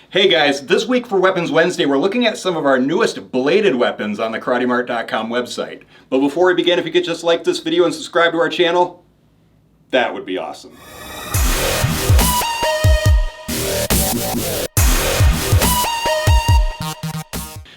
Hey guys, this week for Weapons Wednesday, we're looking at some of our newest bladed weapons on the KarateMart.com website. But before we begin, if you could just like this video and subscribe to our channel, that would be awesome.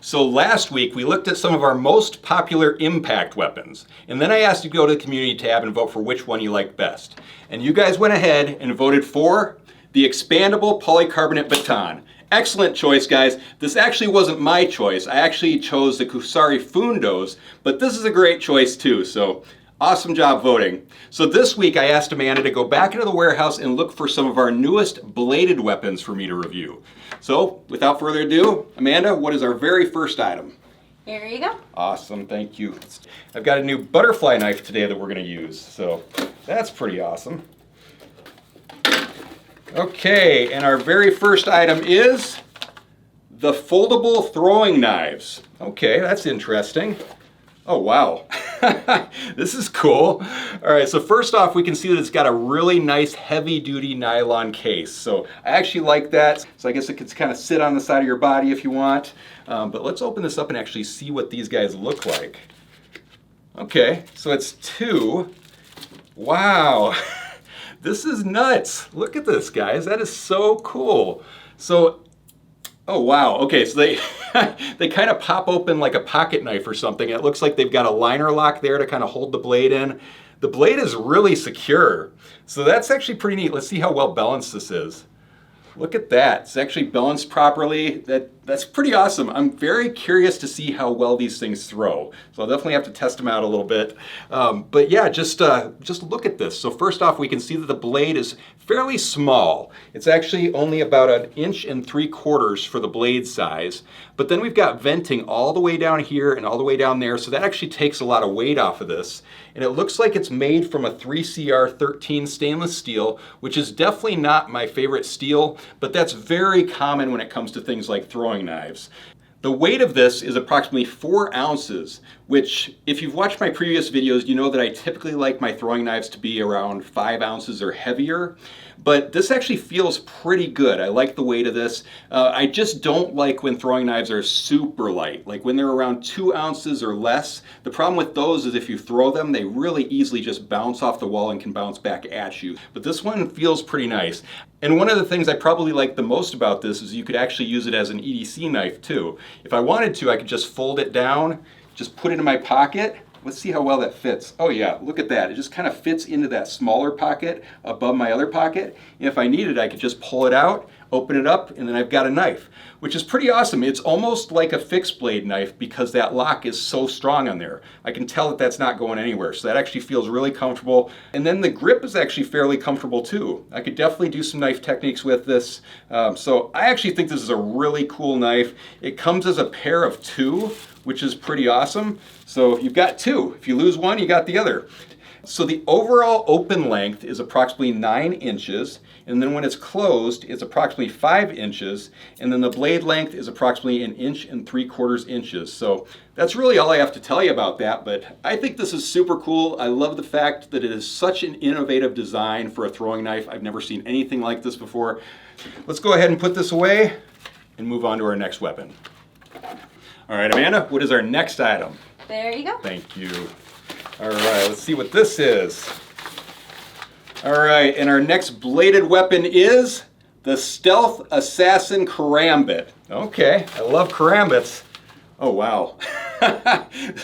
So last week we looked at some of our most popular impact weapons, and then I asked you to go to the community tab and vote for which one you liked best. And you guys went ahead and voted for the expandable polycarbonate baton. Excellent choice, guys. This actually wasn't my choice. I actually chose the Kusari Fundos, but this is a great choice too, so awesome job voting. So this week I asked Amanda to go back into the warehouse and look for some of our newest bladed weapons for me to review. So without further ado, Amanda, what is our very first item? Here you go. Awesome, thank you. I've got a new butterfly knife today that we're going to use, so that's pretty awesome. Okay, and our very first item is the foldable throwing knives. Okay, that's interesting. Oh wow, this is cool. All right, so first off, we can see that it's got a really nice heavy-duty nylon case. So I actually like that. So I guess it could kind of sit on the side of your body if you want. But let's open this up and actually see what these guys look like. Okay, so it's two. Wow, this is nuts. Look at this, guys. That is so cool. So, oh wow, okay, so they they kind of pop open like a pocket knife or something. It looks like they've got a liner lock there to kind of hold the blade in. The blade is really secure, so that's actually pretty neat. Let's see how well balanced this is. Look at that, it's actually balanced properly. That's pretty awesome. I'm very curious to see how well these things throw. So I'll definitely have to test them out a little bit. But yeah, just look at this. So first off, we can see that the blade is fairly small. It's actually only about 1.75 inches for the blade size. But then we've got venting all the way down here and all the way down there. So that actually takes a lot of weight off of this. And it looks like it's made from a 3CR13 stainless steel, which is definitely not my favorite steel, but that's very common when it comes to things like throwing knives. The weight of this is approximately 4 ounces, which if you've watched my previous videos, you know that I typically like my throwing knives to be around 5 ounces or heavier. But this actually feels pretty good. I like the weight of this. I just don't like when throwing knives are super light, like when they're around 2 ounces or less. The problem with those is if you throw them, they really easily just bounce off the wall and can bounce back at you. But this one feels pretty nice. And one of the things I probably like the most about this is you could actually use it as an EDC knife too. If I wanted to, I could just fold it down, just put it in my pocket. Let's see how well that fits. Oh yeah, look at that. It just kind of fits into that smaller pocket above my other pocket. And if I needed, I could just pull it out, open it up, and then I've got a knife, which is pretty awesome. It's almost like a fixed blade knife because that lock is so strong on there. I can tell that that's not going anywhere, so that actually feels really comfortable. And then the grip is actually fairly comfortable too. I could definitely do some knife techniques with this. So I actually think this is a really cool knife. It comes as a pair of 2, which is pretty awesome. So you've got 2. If you lose one, you got the other. So the overall open length is approximately 9 inches, and then when it's closed, it's approximately 5 inches, and then the blade length is approximately 1.75 inches. So that's really all I have to tell you about that, but I think this is super cool. I love the fact that it is such an innovative design for a throwing knife. I've never seen anything like this before. Let's go ahead and put this away and move on to our next weapon. All right, Amanda, what is our next item? There you go. Thank you. All right, let's see what this is. All right, and our next bladed weapon is the Stealth Assassin Karambit. Okay, I love karambits. Oh wow.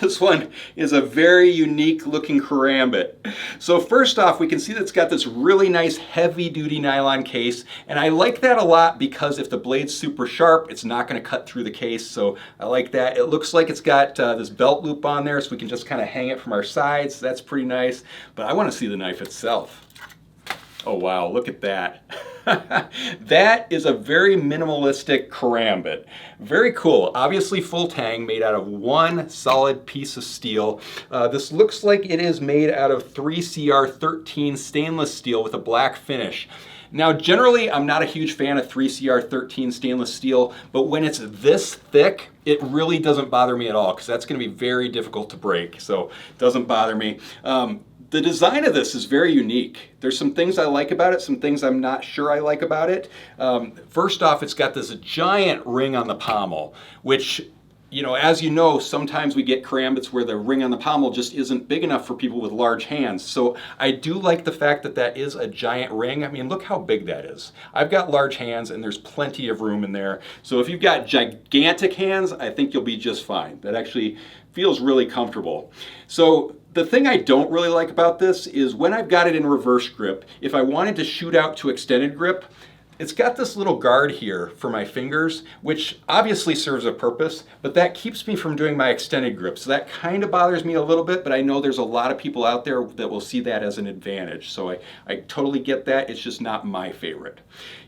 This one is a very unique looking karambit. So first off, we can see that it's got this really nice heavy duty nylon case, and I like that a lot because if the blade's super sharp, it's not going to cut through the case, so I like that. It looks like it's got this belt loop on there so we can just kind of hang it from our sides. That's pretty nice, but I want to see the knife itself. Oh wow, look at that. That is a very minimalistic karambit. Very cool. Obviously full tang, made out of one solid piece of steel. This looks like it is made out of 3CR13 stainless steel with a black finish. Now generally I'm not a huge fan of 3CR13 stainless steel, but when it's this thick, it really doesn't bother me at all because that's going to be very difficult to break, so it doesn't bother me. The design of this is very unique. There's some things I like about it, some things I'm not sure I like about it. First off, it's got this giant ring on the pommel, which, as you know, sometimes we get karambits where the ring on the pommel just isn't big enough for people with large hands. So I do like the fact that that is a giant ring. I mean, look how big that is. I've got large hands and there's plenty of room in there. So if you've got gigantic hands, I think you'll be just fine. That actually feels really comfortable. So the thing I don't really like about this is when I've got it in reverse grip, if I wanted to shoot out to extended grip, it's got this little guard here for my fingers, which obviously serves a purpose, but that keeps me from doing my extended grip. So that kind of bothers me a little bit, but I know there's a lot of people out there that will see that as an advantage. So I totally get that. It's just not my favorite.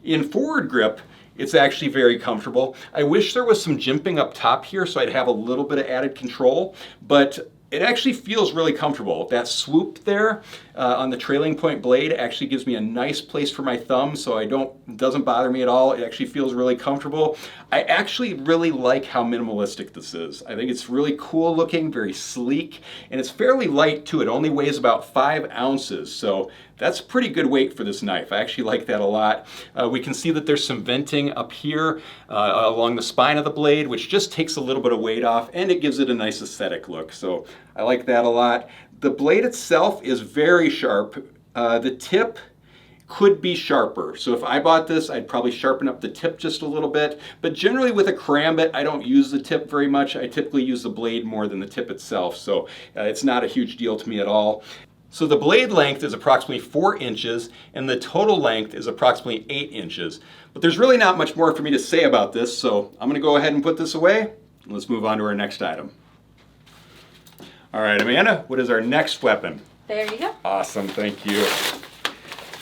In forward grip, it's actually very comfortable. I wish there was some jimping up top here so I'd have a little bit of added control, but it actually feels really comfortable. That swoop there on the trailing point blade actually gives me a nice place for my thumb, so it doesn't bother me at all. It actually feels really comfortable. I actually really like how minimalistic this is. I think it's really cool looking, very sleek, and it's fairly light too. It only weighs about 5 ounces, so that's pretty good weight for this knife. I actually like that a lot. We can see that there's some venting up here along the spine of the blade, which just takes a little bit of weight off, and it gives it a nice aesthetic look. So I like that a lot. The blade itself is very sharp. The tip could be sharper. So if I bought this, I'd probably sharpen up the tip just a little bit. But generally with a karambit, I don't use the tip very much. I typically use the blade more than the tip itself. So it's not a huge deal to me at all. So the blade length is approximately 4 inches and the total length is approximately 8 inches. But there's really not much more for me to say about this, so I'm gonna go ahead and put this away. Let's move on to our next item. All right, Amanda, what is our next weapon? There you go. Awesome, thank you.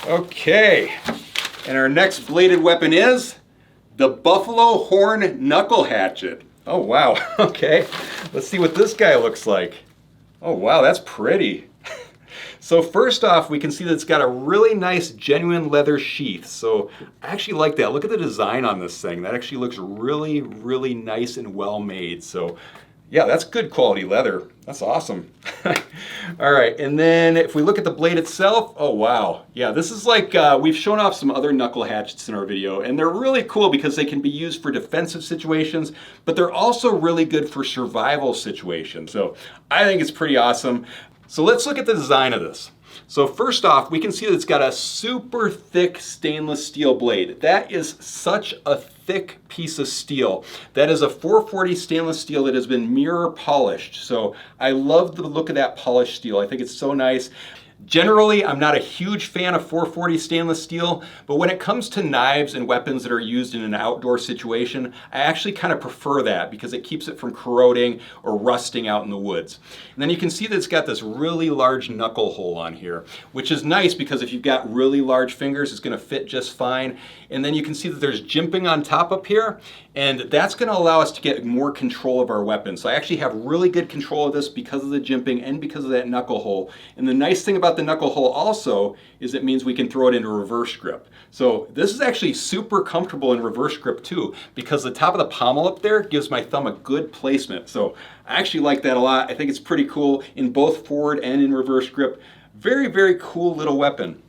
Okay, and our next bladed weapon is the Buffalo Horn Knuckle Hatchet. Oh wow, okay. Let's see what this guy looks like. Oh wow, that's pretty. So first off, we can see that it's got a really nice genuine leather sheath. So I actually like that. Look at the design on this thing. That actually looks really, really nice and well made. So yeah, that's good quality leather. That's awesome. All right, and then if we look at the blade itself, oh wow. Yeah, this is like, we've shown off some other knuckle hatchets in our video, and they're really cool because they can be used for defensive situations, but they're also really good for survival situations. So I think it's pretty awesome. So let's look at the design of this. So first off, we can see that it's got a super thick stainless steel blade. That is such a thick piece of steel. That is a 440 stainless steel that has been mirror polished. So I love the look of that polished steel. I think it's so nice. Generally, I'm not a huge fan of 440 stainless steel, but when it comes to knives and weapons that are used in an outdoor situation, I actually kind of prefer that because it keeps it from corroding or rusting out in the woods. And then you can see that it's got this really large knuckle hole on here, which is nice because if you've got really large fingers, it's going to fit just fine. And then you can see that there's jimping on top up here, and that's going to allow us to get more control of our weapon. So I actually have really good control of this because of the jimping and because of that knuckle hole. And the nice thing about the knuckle hole also is it means we can throw it into reverse grip. So this is actually super comfortable in reverse grip too, because the top of the pommel up there gives my thumb a good placement. So I actually like that a lot. I think it's pretty cool in both forward and in reverse grip. Very, very cool little weapon.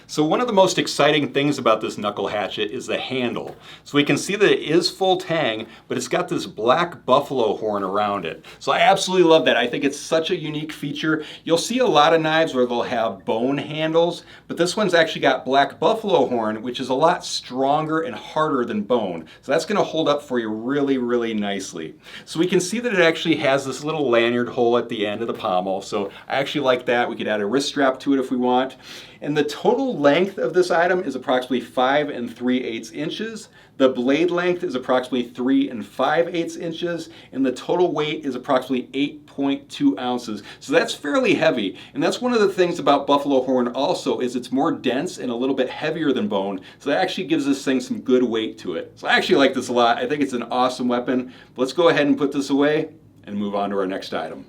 So one of the most exciting things about this knuckle hatchet is the handle. So we can see that it is full tang, but it's got this black buffalo horn around it. So I absolutely love that. I think it's such a unique feature. You'll see a lot of knives where they'll have bone handles, but this one's actually got black buffalo horn, which is a lot stronger and harder than bone. So that's gonna hold up for you really, really nicely. So we can see that it actually has this little lanyard hole at the end of the pommel. So I actually like that. We could add a wrist strap to it if we want. And the total length of this item is approximately 5 3/8 inches. The blade length is approximately 3 5/8 inches, and the total weight is approximately 8.2 ounces. So that's fairly heavy, and that's one of the things about buffalo horn also is it's more dense and a little bit heavier than bone, so that actually gives this thing some good weight to it. So I actually like this a lot. I think it's an awesome weapon. But let's go ahead and put this away and move on to our next item.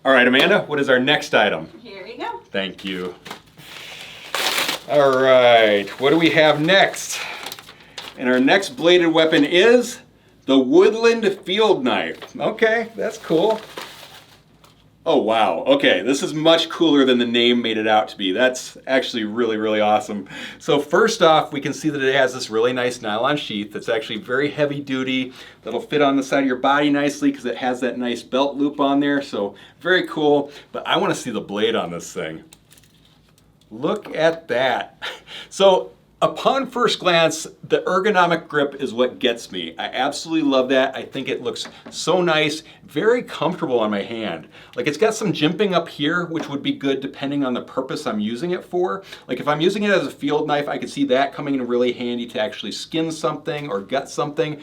All right, Amanda, what is our next item? Here we go. Thank you. All right, what do we have next? And our next bladed weapon is the Woodland field knife. Okay, that's cool. Oh wow, okay, this is much cooler than the name made it out to be. That's actually really, really awesome. So first off, we can see that it has this really nice nylon sheath that's actually very heavy duty, that'll fit on the side of your body nicely because it has that nice belt loop on there, so very cool. But I want to see the blade on this thing. Look at that. So upon first glance, the ergonomic grip is what gets me. I absolutely love that. I think it looks so nice, very comfortable on my hand. Like it's got some jimping up here, which would be good depending on the purpose I'm using it for. Like if I'm using it as a field knife, I could see that coming in really handy to actually skin something or gut something.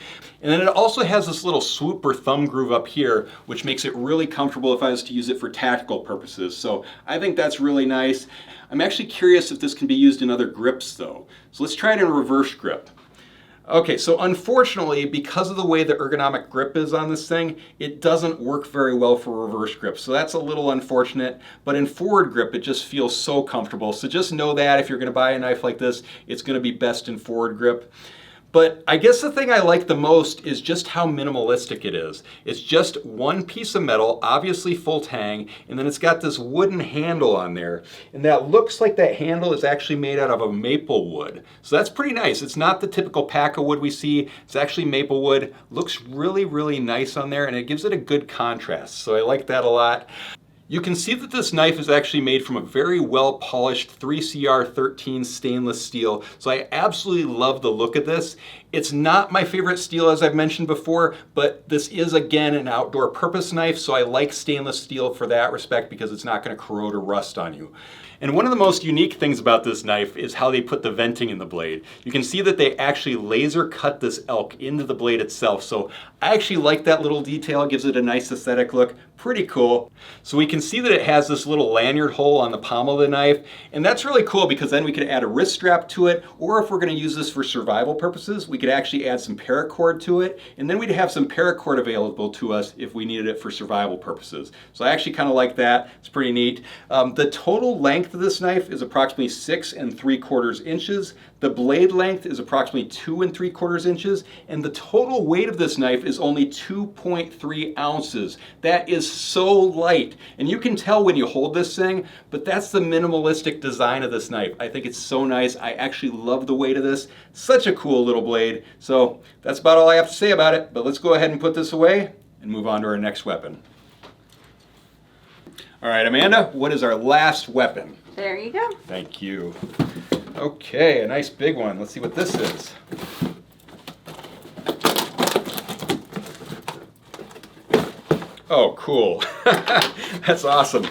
And then it also has this little swoop or thumb groove up here, which makes it really comfortable if I was to use it for tactical purposes. So I think that's really nice. I'm actually curious if this can be used in other grips though. So let's try it in reverse grip. Okay, so unfortunately, because of the way the ergonomic grip is on this thing, it doesn't work very well for reverse grip. So that's a little unfortunate, but in forward grip, it just feels so comfortable. So just know that if you're gonna buy a knife like this, it's gonna be best in forward grip. But I guess the thing I like the most is just how minimalistic it is. It's just one piece of metal, obviously full tang, and then it's got this wooden handle on there. And that looks like that handle is actually made out of a maple wood. So that's pretty nice. It's not the typical pack of wood we see. It's actually maple wood. Looks really, really nice on there, and it gives it a good contrast. So I like that a lot. You can see that this knife is actually made from a very well polished 3CR13 stainless steel. So I absolutely love the look of this. It's not my favorite steel as I've mentioned before, but this is again an outdoor purpose knife. So I like stainless steel for that respect because it's not going to corrode or rust on you. And one of the most unique things about this knife is how they put the venting in the blade. You can see that they actually laser cut this elk into the blade itself. So I actually like that little detail. It gives it a nice aesthetic look. Pretty cool. So we can see that it has this little lanyard hole on the pommel of the knife. And that's really cool because then we could add a wrist strap to it. Or if we're going to use this for survival purposes, we could actually add some paracord to it. And then we'd have some paracord available to us if we needed it for survival purposes. So I actually kind of like that. It's pretty neat. The total length of this knife is approximately 6 3/4 inches. The blade length is approximately 2 3/4 inches, and the total weight of this knife is only 2.3 ounces. That is so light, and you can tell when you hold this thing, but that's the minimalistic design of this knife. I think it's so nice. I actually love the weight of this. Such a cool little blade. So that's about all I have to say about it, but let's go ahead and put this away and move on to our next weapon. All right, Amanda, what is our last weapon? There you go. Thank you. Okay, a nice big one. Let's see what this is. Oh, cool. That's awesome.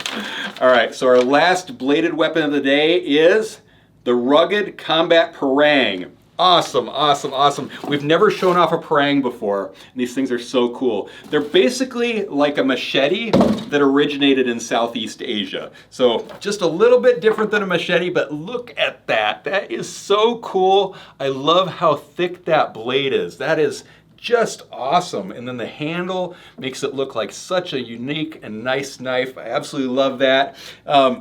All right, so our last bladed weapon of the day is the Rugged Combat Parang. Awesome, awesome, awesome. We've never shown off a parang before, and these things are so cool. They're basically like a machete that originated in Southeast Asia. So just a little bit different than a machete, but look at that. That is so cool. I love how thick that blade is. That is just awesome. And then the handle makes it look like such a unique and nice knife. I absolutely love that.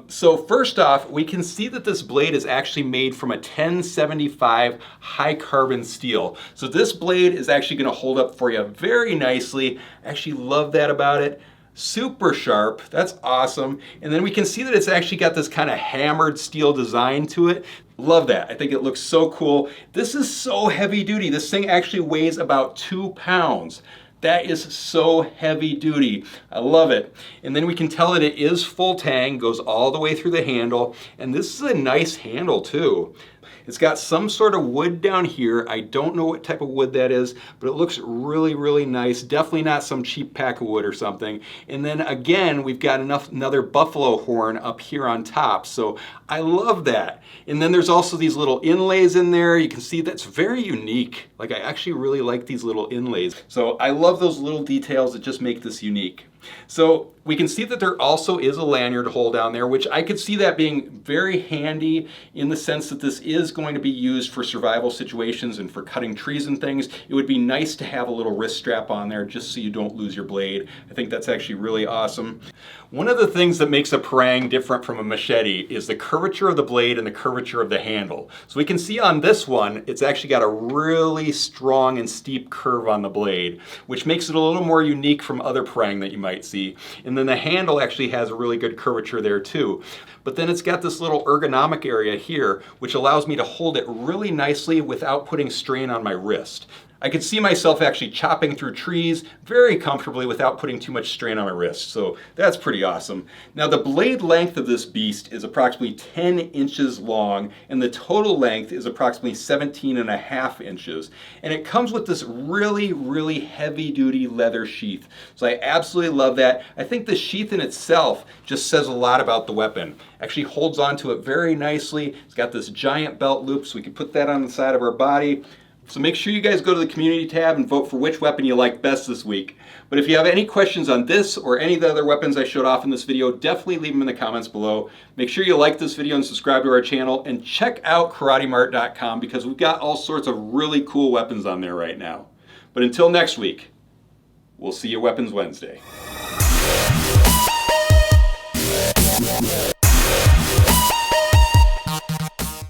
So first off, we can see that this blade is actually made from a 1075 high carbon steel. So this blade is actually going to hold up for you very nicely. I actually love that about it. Super sharp, that's awesome. And then we can see that it's actually got this kind of hammered steel design to it. Love that, I think it looks so cool. This is so heavy duty. This thing actually weighs about 2 pounds. That is so heavy duty. I love it. And then we can tell that it is full tang, goes all the way through the handle. And this is a nice handle too. It's got some sort of wood down here. I don't know what type of wood that is, but it looks really, really nice. Definitely not some cheap pack of wood or something. And then again, we've got another buffalo horn up here on top. So I love that. And then there's also these little inlays in there. You can see that's very unique. Like I actually really like these little inlays. So I love those little details that just make this unique. So we can see that there also is a lanyard hole down there, which I could see that being very handy in the sense that this is going to be used for survival situations and for cutting trees and things. It would be nice to have a little wrist strap on there just so you don't lose your blade. I think that's actually really awesome. One of the things that makes a parang different from a machete is the curvature of the blade and the curvature of the handle. So we can see on this one, it's actually got a really strong and steep curve on the blade, which makes it a little more unique from other parang that you might see. And And then the handle actually has a really good curvature there too. But then it's got this little ergonomic area here, which allows me to hold it really nicely without putting strain on my wrist. I could see myself actually chopping through trees very comfortably without putting too much strain on my wrist, so that's pretty awesome. Now the blade length of this beast is approximately 10 inches long, and the total length is approximately 17.5 inches. And it comes with this really, really heavy-duty leather sheath. So I absolutely love that. I think the sheath in itself just says a lot about the weapon. Actually holds onto it very nicely. It's got this giant belt loop, so we can put that on the side of our body. So make sure you guys go to the community tab and vote for which weapon you like best this week. But if you have any questions on this or any of the other weapons I showed off in this video, definitely leave them in the comments below. Make sure you like this video and subscribe to our channel, and check out KarateMart.com because we've got all sorts of really cool weapons on there right now. But until next week, we'll see you Weapons Wednesday.